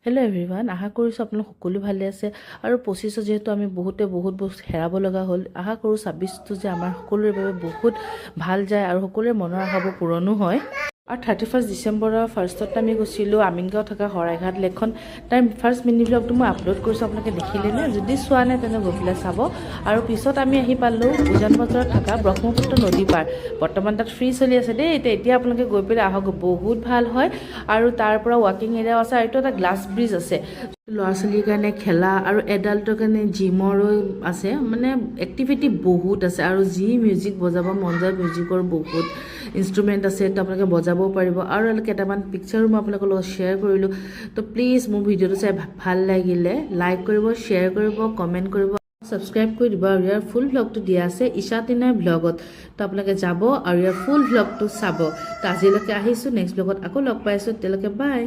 Hello' everyone, আশা কৰিছোঁ আপোনালোক সকলো ভালে আছে আৰু 25 যেহেতু আমি বহুত বস্তু হেৰাব লগা হ'ল। আশা কৰোঁ 26টো যে আমাৰ সকলোৰে বাবে বহুত ভাল যায় আৰু সকলোৰে মনৰ আশাবোৰ পূৰণো হয়। আৰু 31 ডিচেম্বৰৰ ফাৰ্ষ্টত আমি গৈছিলোঁ আমিনগাঁও থকা শৰাইঘাট লেকখন। তাৰ ফাৰ্ষ্ট মিনি ব্লগটো মই আপলোড কৰিছোঁ, আপোনালোকে দেখিলে নে? যদি চোৱা নাই তেনে গৈ পেলাই চাব। আৰু পিছত আমি আহি পালোঁ উজান বজাৰত থকা ব্ৰহ্মপুত্ৰ নদী পাৰ। বৰ্তমান তাত ফ্ৰী চলি আছে দেই, এতিয়া আপোনালোকে গৈ পেলাই আহক, বহুত ভাল হয়। আৰু তাৰ পৰা ৱাকিং এৰিয়াও আছে আৰু এইটো এটা গ্লাছ ব্ৰিজ আছে। ল'ৰা ছোৱালীৰ কাৰণে খেলা আৰু এডাল্টৰ কাৰণে জিমৰো আছে, মানে এক্টিভিটি বহুত আছে। আৰু যি মিউজিক বজাব মন যায়, মিউজিকৰ বহুত ইনষ্ট্ৰুমেণ্ট আছে, তো আপোনালোকে বজাবও পাৰিব। আৰু কেইটামান পিকচাৰো মই আপোনালোকৰ লগত শ্বেয়াৰ কৰিলোঁ। তো প্লিজ মোৰ ভিডিঅ'টো চাই ভাল লাগিলে লাইক কৰিব, শ্বেয়াৰ কৰিব, কমেণ্ট কৰিব, ছাবস্ক্ৰাইব কৰি দিব। আৰু ইয়াৰ ফুল ভ্লগটো দিয়া আছে ঈশা টিনাৰ ভ্লগত, তো আপোনালোকে যাব আৰু ইয়াৰ ফুল ভ্লগটো চাব। তো আজিলৈকে আহিছোঁ, নেক্সট ভ্লগত আকৌ লগ পাইছোঁ, তেতিয়ালৈকে বাই।